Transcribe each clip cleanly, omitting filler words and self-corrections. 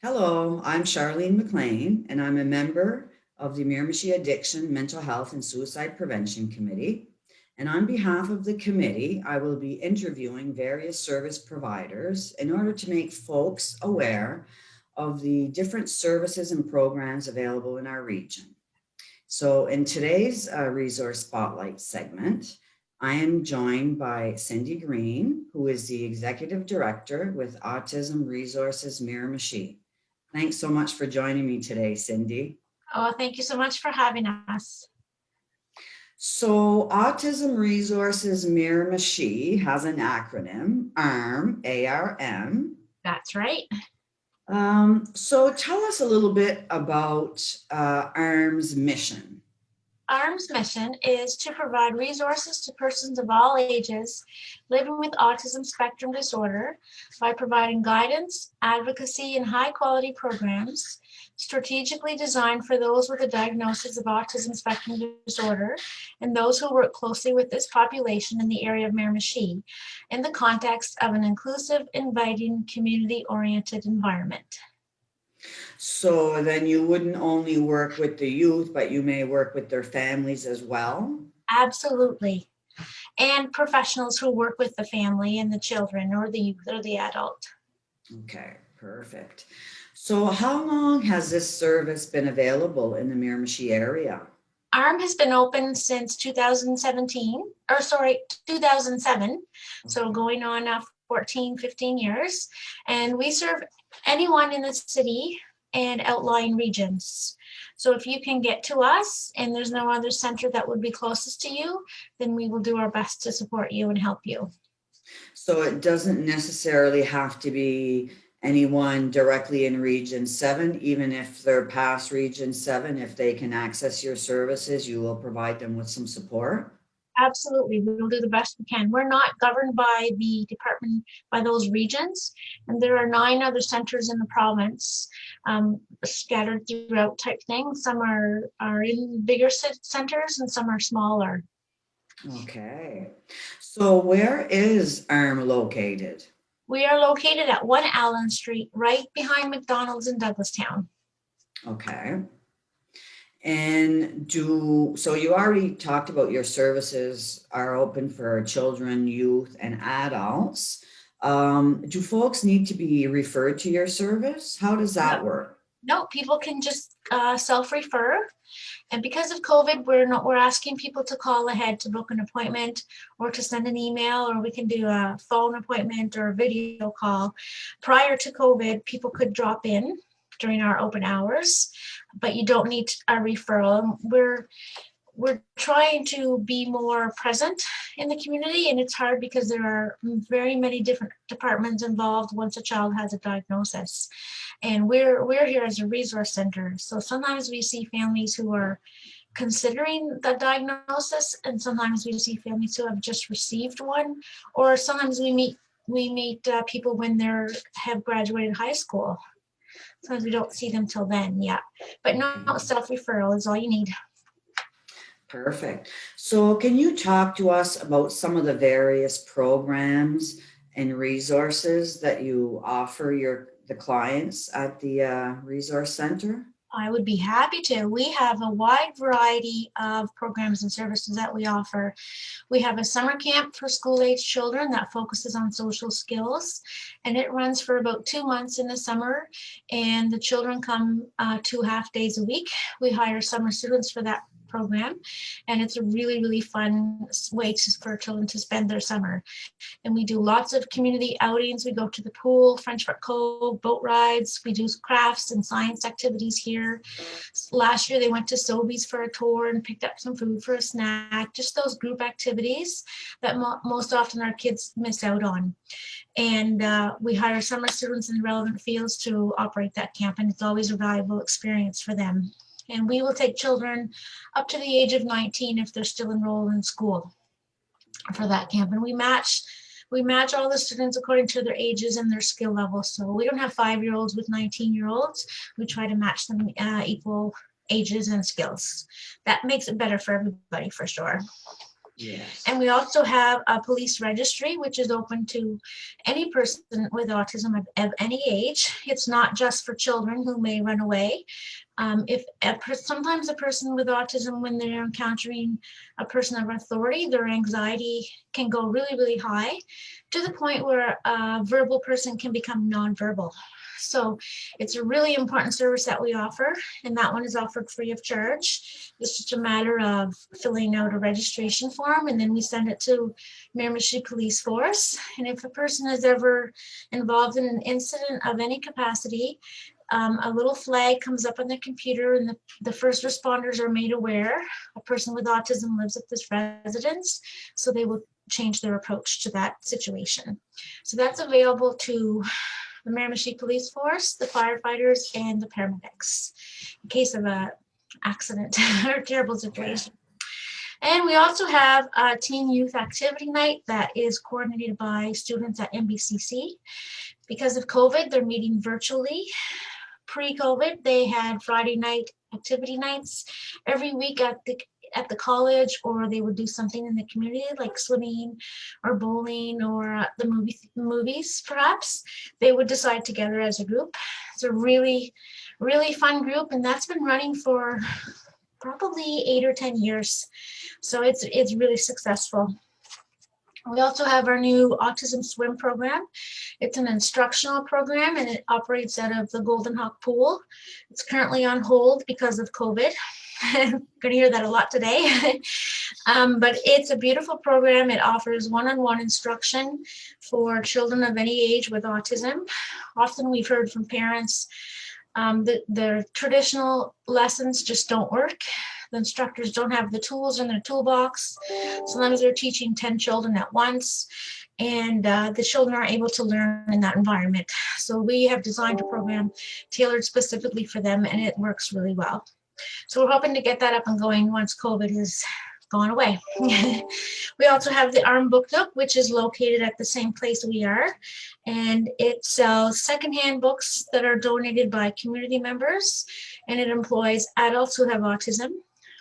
Hello, I'm Charlene McLean, and I'm a member of the Miramichi Addiction, Mental Health, and Suicide Prevention Committee. And on behalf of the committee, I will be interviewing various service providers in order to make folks aware of the different services and programs available in our region. So in today's Resource Spotlight segment, I am joined by Cindy Green, who is the Executive Director with Autism Resources Miramichi. Thanks so much for joining me today, Cindy. Oh, thank you so much for having us. So Autism Resources Miramichi has an acronym, ARM, A-R-M. That's right. So tell us a little bit about ARM's mission. ARM's mission is to provide resources to persons of all ages living with autism spectrum disorder by providing guidance, advocacy, and high-quality programs strategically designed for those with a diagnosis of autism spectrum disorder and those who work closely with this population in the area of Miramichi in the context of an inclusive, inviting, community-oriented environment. So then you wouldn't only work with the youth, but you may work with their families as well. Absolutely. And professionals who work with the family and the children or the youth or the adult. Okay, perfect. So how long has this service been available in the Miramichi area? ARM has been open since 2007. So going on 14, 15 years. And we serve anyone in the city and outlying regions. So if you can get to us and there's no other center that would be closest to you, then we will do our best to support you and help you. So it doesn't necessarily have to be anyone directly in Region 7, even if they're past Region 7, if they can access your services, you will provide them with some support? Absolutely, we'll do the best we can. We're not governed by the department, by those regions, and there are 9 other centers in the province scattered throughout type thing. Some are in bigger centers and some are smaller. Okay. So where is ARM located? We are located at 1 Allen Street, right behind McDonald's in Douglastown. Okay. And so you already talked about your services are open for children, youth, and adults. Do folks need to be referred to your service? How does that work? No, people can just self-refer. And because of COVID, we're asking people to call ahead to book an appointment or to send an email, or we can do a phone appointment or a video call. Prior to COVID, people could drop in during our open hours, but you don't need a referral. We're trying to be more present in the community, and it's hard because there are very many different departments involved once a child has a diagnosis. And we're here as a resource center. So sometimes we see families who are considering the diagnosis, and sometimes we see families who have just received one, or sometimes we meet people when they have graduated high school. Sometimes we don't see them till then, yeah. But no, self-referral is all you need. Perfect. So can you talk to us about some of the various programs and resources that you offer the clients at the resource center? I would be happy to. We have a wide variety of programs and services that we offer. We have a summer camp for school-age children that focuses on social skills, and it runs for about 2 months in the summer, and the children come 2 half days a week. We hire summer students for that program, and it's a really, really fun way for children to spend their summer. And we do lots of community outings. We go to the pool, French Brook Cove, boat rides. We do crafts and science activities here. Last year, they went to Sobeys for a tour and picked up some food for a snack. Just those group activities that most often our kids miss out on. And we hire summer students in the relevant fields to operate that camp, and it's always a valuable experience for them. And we will take children up to the age of 19 if they're still enrolled in school for that camp. And we match all the students according to their ages and their skill levels. So we don't have 5-year-olds with 19-year-olds. We try to match them equal ages and skills. That makes it better for everybody, for sure. Yes. And we also have a police registry, which is open to any person with autism of any age. It's not just for children who may run away. Sometimes a person with autism, when they're encountering a person of authority, their anxiety can go really, really high to the point where a verbal person can become nonverbal. So it's a really important service that we offer, and that one is offered free of charge. It's just a matter of filling out a registration form, and then we send it to Miramichi Police Force. And if a person is ever involved in an incident of any capacity, a little flag comes up on the computer, and the first responders are made aware a person with autism lives at this residence, so they will change their approach to that situation. So that's available to the Miramichi Police Force, the firefighters, and the paramedics in case of a accident or terrible situation. And we also have a teen youth activity night that is coordinated by students at MBCC. Because of COVID, they're meeting virtually. Pre-COVID, they had Friday night activity nights every week at the college, or they would do something in the community like swimming or bowling or the movies perhaps. They would decide together as a group. It's a really, really fun group, and that's been running for probably 8 or 10 years. So it's really successful. We also have our new Autism Swim program. It's an instructional program, and it operates out of the Golden Hawk Pool. It's currently on hold because of COVID. I'm going to hear that a lot today. But it's a beautiful program. It offers one-on-one instruction for children of any age with autism. Often we've heard from parents the traditional lessons just don't work. The instructors don't have the tools in their toolbox. Sometimes they're teaching 10 children at once, and the children aren't able to learn in that environment. So we have designed a program tailored specifically for them, and it works really well. So we're hoping to get that up and going once COVID is gone away. We also have the Arm Book Nook, which is located at the same place we are, and it sells secondhand books that are donated by community members, and it employs adults who have autism.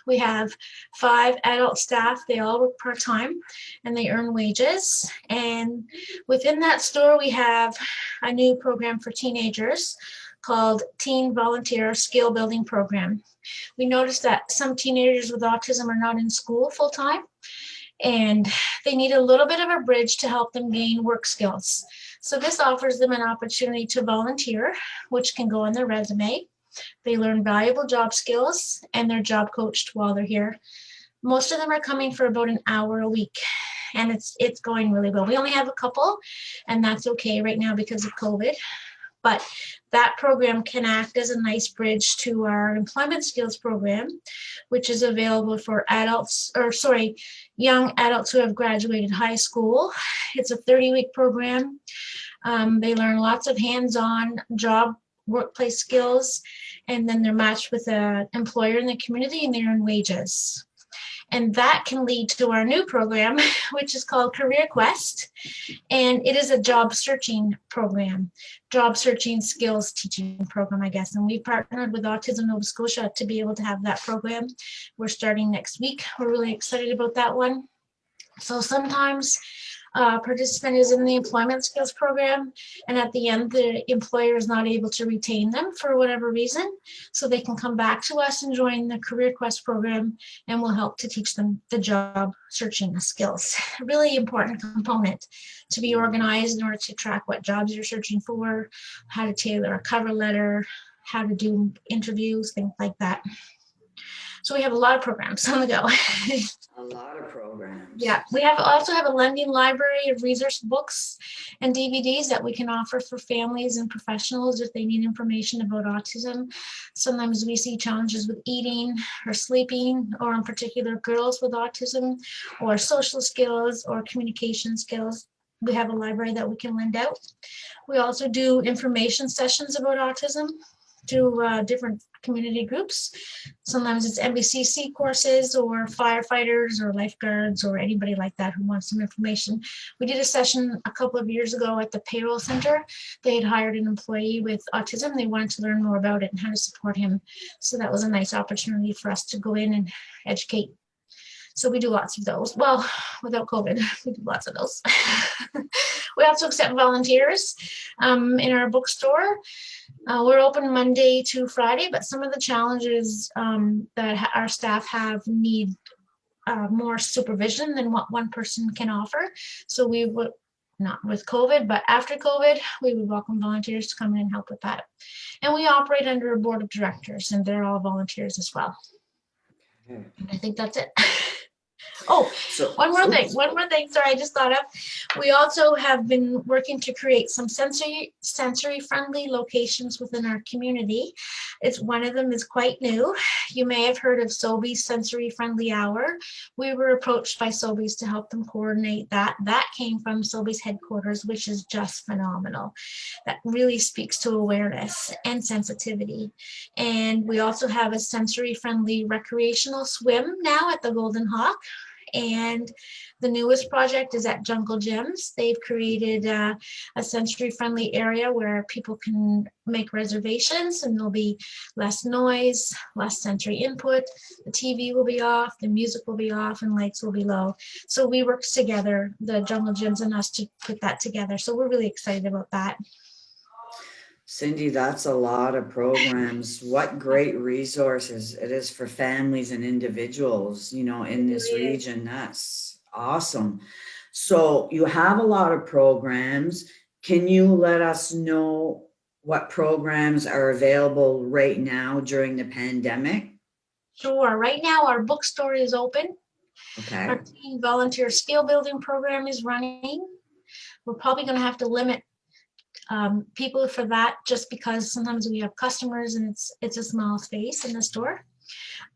We have 5 adult staff. They all work part-time, and they earn wages. And within that store, we have a new program for teenagers called Teen Volunteer Skill Building Program. We noticed that some teenagers with autism are not in school full-time, and they need a little bit of a bridge to help them gain work skills. So this offers them an opportunity to volunteer, which can go on their resume. They learn valuable job skills, and they're job coached while they're here. Most of them are coming for about an hour a week, and it's going really well. We only have a couple, and that's okay right now because of COVID. But that program can act as a nice bridge to our employment skills program, which is available for young adults who have graduated high school. It's a 30-week program. They learn lots of hands-on job workplace skills, and then they're matched with an employer in the community, and they earn wages. And that can lead to our new program, which is called Career Quest. And it is a job searching program, job searching skills teaching program, I guess. And we partnered with Autism Nova Scotia to be able to have that program. We're starting next week. We're really excited about that one. So sometimes a participant is in the employment skills program, and at the end, the employer is not able to retain them for whatever reason. So they can come back to us and join the Career Quest program, and we'll help to teach them the job searching skills. A really important component to be organized in order to track what jobs you're searching for, how to tailor a cover letter, how to do interviews, things like that. So we have a lot of programs on the go. A lot of programs. Yeah, we also have a lending library of resource books and DVDs that we can offer for families and professionals if they need information about autism. Sometimes we see challenges with eating or sleeping, or in particular girls with autism, or social skills or communication skills. We have a library that we can lend out. We also do information sessions about autism to different community groups. Sometimes it's MBCC courses or firefighters or lifeguards or anybody like that who wants some information. We did a session a couple of years ago at the payroll center. They had hired an employee with autism. They wanted to learn more about it and how to support him. So that was a nice opportunity for us to go in and educate. So we do lots of those. Well, without COVID, we do lots of those. We also accept volunteers in our bookstore. We're open Monday to Friday, but some of the challenges that our staff have need more supervision than what one person can offer. So we would, not with COVID, but after COVID, we would welcome volunteers to come in and help with that. And we operate under a board of directors, and they're all volunteers as well. Okay. And I think that's it. Oh, So, one more thing, sorry, I just thought of. We also have been working to create some sensory friendly locations within our community. One of them is quite new. You may have heard of Sobeys Sensory Friendly Hour. We were approached by Sobeys to help them coordinate that. That came from Sobeys headquarters, which is just phenomenal. That really speaks to awareness and sensitivity. And we also have a sensory friendly recreational swim now at the Golden Hawk. And the newest project is at Jungle Gyms. They've created a sensory-friendly area where people can make reservations, and there'll be less noise, less sensory input. The TV will be off, the music will be off, and lights will be low. So we worked together, the Jungle Gyms and us, to put that together. So we're really excited about that. Cindy, that's a lot of programs. What great resources it is for families and individuals, in this region. That's awesome. So you have a lot of programs. Can you let us know what programs are available right now during the pandemic? Sure. Right now, our bookstore is open. Okay. Our teen volunteer skill building program is running. We're probably going to have to limit people for that, just because sometimes we have customers and it's a small space in the store.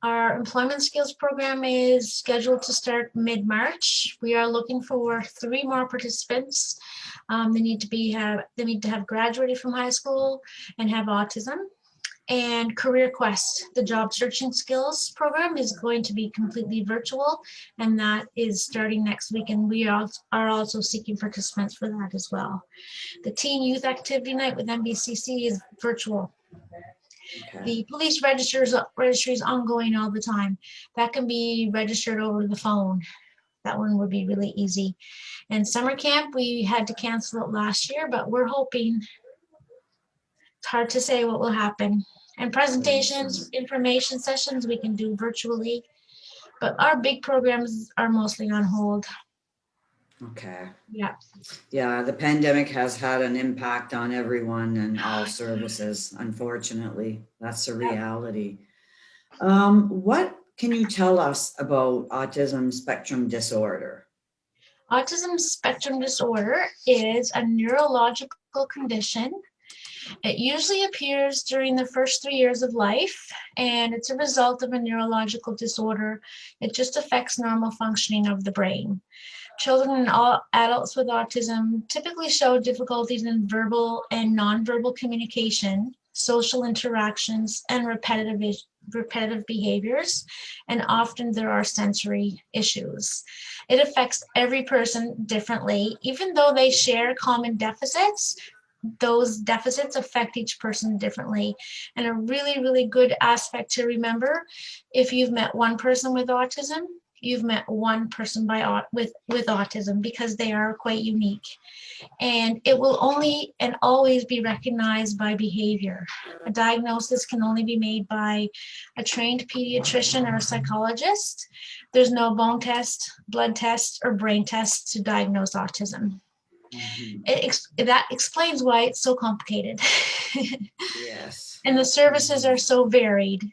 Our employment skills program is scheduled to start mid-March. We are looking for 3 more participants. They need to have graduated from high school and have autism. And Career Quest, the job searching skills program, is going to be completely virtual, and that is starting next week, and we are also seeking participants for that as well. The Teen Youth Activity Night with MBCC is virtual. Okay. The police registry is ongoing all the time. That can be registered over the phone. That one would be really easy. And summer camp, we had to cancel it last year, but we're hoping. It's hard to say what will happen. And presentations, information sessions, we can do virtually, but our big programs are mostly on hold. Okay. Yeah. Yeah, the pandemic has had an impact on everyone and all services, unfortunately. That's the reality. What can you tell us about autism spectrum disorder? Autism spectrum disorder is a neurological condition. It usually appears during the first 3 years of life, and it's a result of a neurological disorder. It just affects normal functioning of the brain. Children and all adults with autism typically show difficulties in verbal and nonverbal communication, social interactions, and repetitive behaviors, and often there are sensory issues. It affects every person differently. Even though they share common deficits, those deficits affect each person differently. And a really, really good aspect to remember, if you've met one person with autism, you've met one person with autism, because they are quite unique. And it will only and always be recognized by behavior. A diagnosis can only be made by a trained pediatrician or a psychologist. There's no bone test, blood test, or brain test to diagnose autism. That explains why it's so complicated. Yes. And the services are so varied.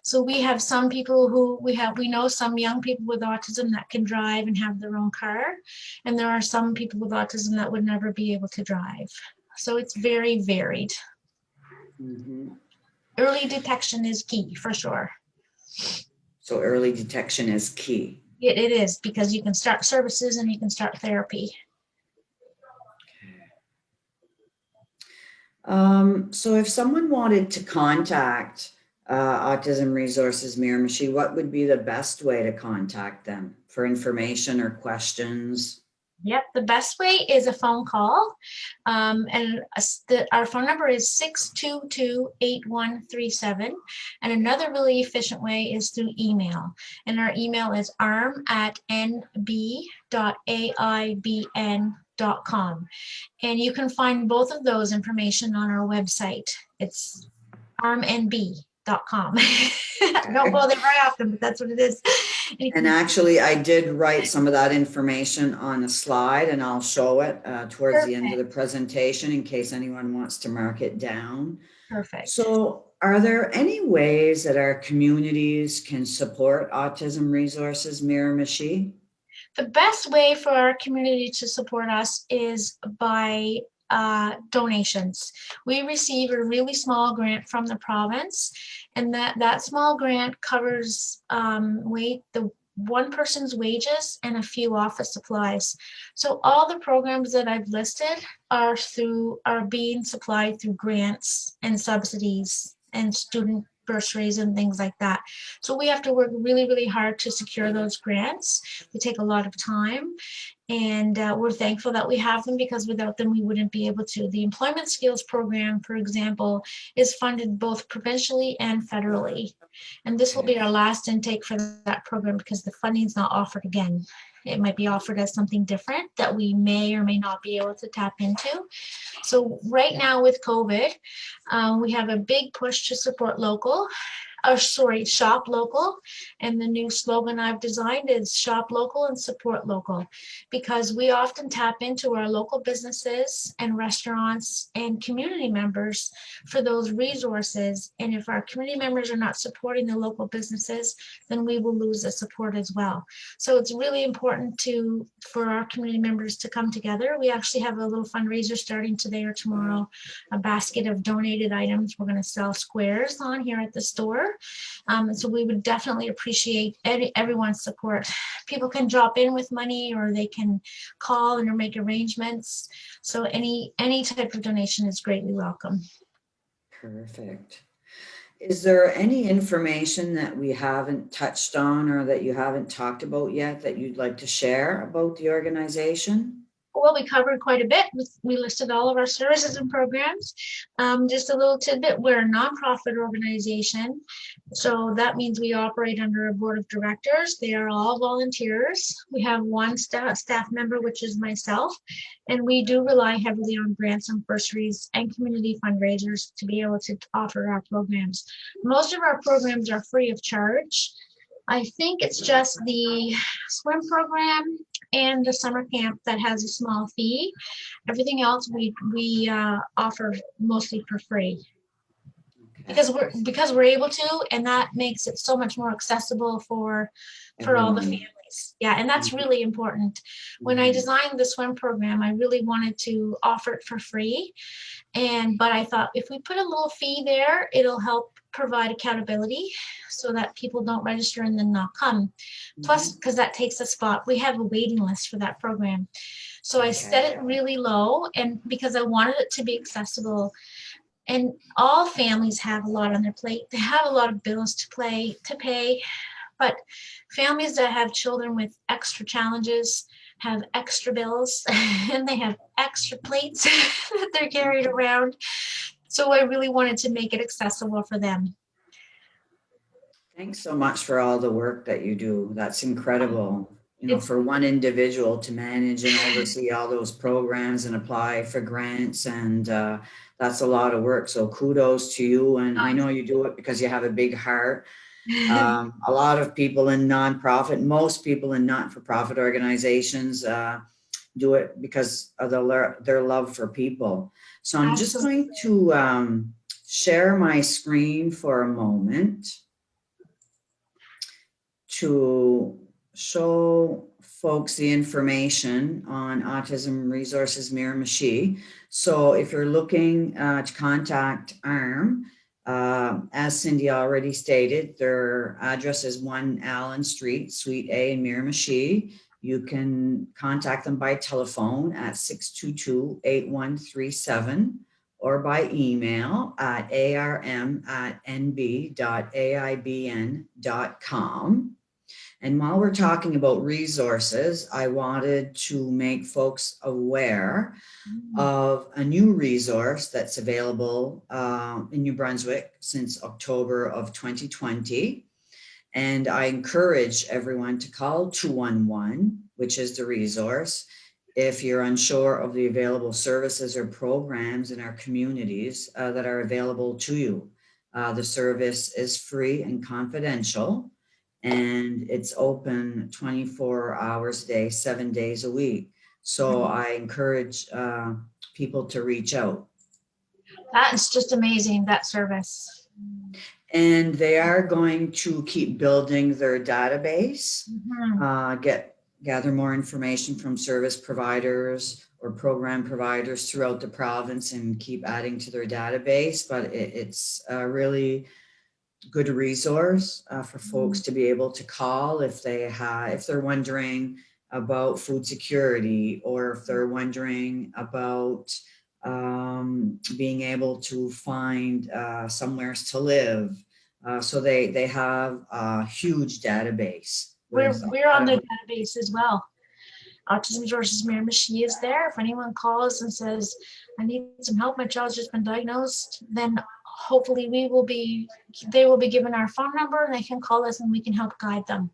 So we have some people who we know some young people with autism that can drive and have their own car, and there are some people with autism that would never be able to drive. So it's very varied. Early detection is key, for sure. So early detection is key. It is, because you can start services and you can start therapy. So if someone wanted to contact Autism Resources Miramichi, what would be the best way to contact them for information or questions? Yep, the best way is a phone call. Our phone number is 622-8137. And another really efficient way is through email. And our email is arm@nb.aibn.com. And you can find both of those information on our website. It's armnb.com. I don't go there very often, but that's what it is. And actually, I did write some of that information on a slide, and I'll show it towards the end of the presentation in case anyone wants to mark it down. Perfect. So are there any ways that our communities can support Autism Resources Miramichi? The best way for our community to support us is by donations. We receive a really small grant from the province, and that small grant covers the one person's wages and a few office supplies. So all the programs that I've listed are being supplied through grants and subsidies and student bursaries and things like that. So we have to work really, really hard to secure those grants. They take a lot of time. And we're thankful that we have them, because without them, we wouldn't be able to. The Employment Skills Program, for example, is funded both provincially and federally. And this will be our last intake for that program, because the funding is not offered again. It might be offered as something different that we may or may not be able to tap into. So right now with COVID, we have a big push to support local. Shop local. And the new slogan I've designed is shop local and support local, because we often tap into our local businesses and restaurants and community members for those resources. And if our community members are not supporting the local businesses, then we will lose the support as well. So it's really important for our community members to come together. We actually have a little fundraiser starting today or tomorrow, a basket of donated items. We're going to sell squares on here at the store. So we would definitely appreciate everyone's support. People can drop in with money, or they can call or make arrangements. So any type of donation is greatly welcome. Perfect. Is there any information that we haven't touched on or that you haven't talked about yet that you'd like to share about the organization? Well, we covered quite a bit. We listed all of our services and programs. Just a little tidbit, we're a nonprofit organization. So that means we operate under a board of directors. They are all volunteers. We have one staff member, which is myself, and we do rely heavily on grants and bursaries and community fundraisers to be able to offer our programs. Most of our programs are free of charge. I think it's just the swim program and the summer camp that has a small fee. Everything else we offer mostly for free, because we're able to, and that makes it so much more accessible for all the families. Yeah, and that's really important. When I designed the swim program, I really wanted to offer it for free, but I thought if we put a little fee there, it'll help provide accountability so that people don't register and then not come. Plus, because that takes a spot, we have a waiting list for that program. So I set it really low, and because I wanted it to be accessible. And all families have a lot on their plate. They have a lot of bills to pay, but families that have children with extra challenges have extra bills, and they have extra plates that they're carried around. So I really wanted to make it accessible for them. Thanks so much for all the work that you do. That's incredible. For one individual to manage and oversee all those programs and apply for grants, and that's a lot of work. So kudos to you. And I know you do it because you have a big heart. A lot of people in most people in not-for-profit organizations do it because of their love for people. So I'm just going to share my screen for a moment to show folks the information on Autism Resources Miramichi. So if you're looking to contact ARM, as Cindy already stated, their address is 1 Allen Street, Suite A in Miramichi. You can contact them by telephone at 622-8137 or by email at arm@nb.aibn.com. And while we're talking about resources, I wanted to make folks aware of a new resource that's available in New Brunswick since October of 2020. And I encourage everyone to call 211, which is the resource, if you're unsure of the available services or programs in our communities that are available to you. The service is free and confidential, and it's open 24 hours a day, 7 days a week. So I encourage people to reach out. That is just amazing, that service. And they are going to keep building their database, gather more information from service providers or program providers throughout the province and keep adding to their database. But it's a really good resource for folks to be able to call if they're wondering about food security, or if they're wondering about being able to find somewhere to live. So they have a huge database. We're on their database as well. Autism Resources Miramichi is there. If anyone calls and says, I need some help, my child's just been diagnosed, then hopefully they will be given our phone number and they can call us and we can help guide them.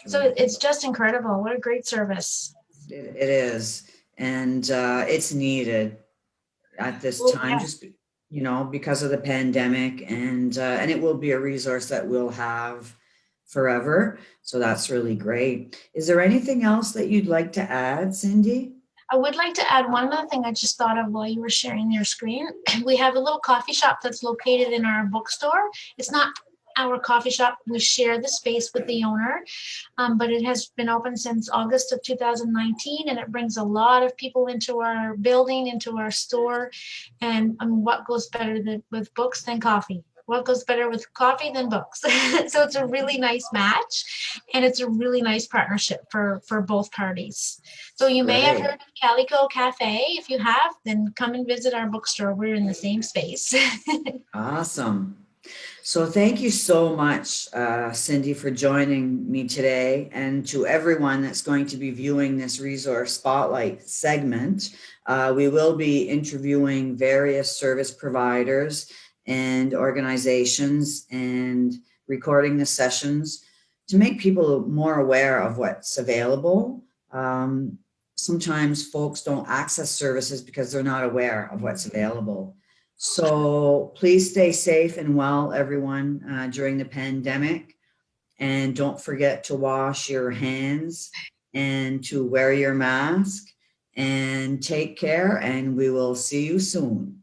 So it's just incredible. What a great service. It is. And it's needed at this time, just, because of the pandemic, and it will be a resource that we'll have forever. So that's really great. Is there anything else that you'd like to add, Cindy? I would like to add one other thing I just thought of while you were sharing your screen. We have a little coffee shop that's located in our bookstore. It's not our coffee shop. We share the space with the owner, but it has been open since August of 2019, and it brings a lot of people into our building, into our store. And what goes better with books than coffee? What goes better with coffee than books? So it's a really nice match, and it's a really nice partnership for both parties. So you may have heard of Calico Cafe. If you have, then come and visit our bookstore. We're in the same space. Awesome. So thank you so much, Cindy, for joining me today, and to everyone that's going to be viewing this resource spotlight segment. We will be interviewing various service providers and organizations and recording the sessions to make people more aware of what's available. Sometimes folks don't access services because they're not aware of what's available. So please stay safe and well, everyone, during the pandemic. And don't forget to wash your hands and to wear your mask, and take care, and we will see you soon.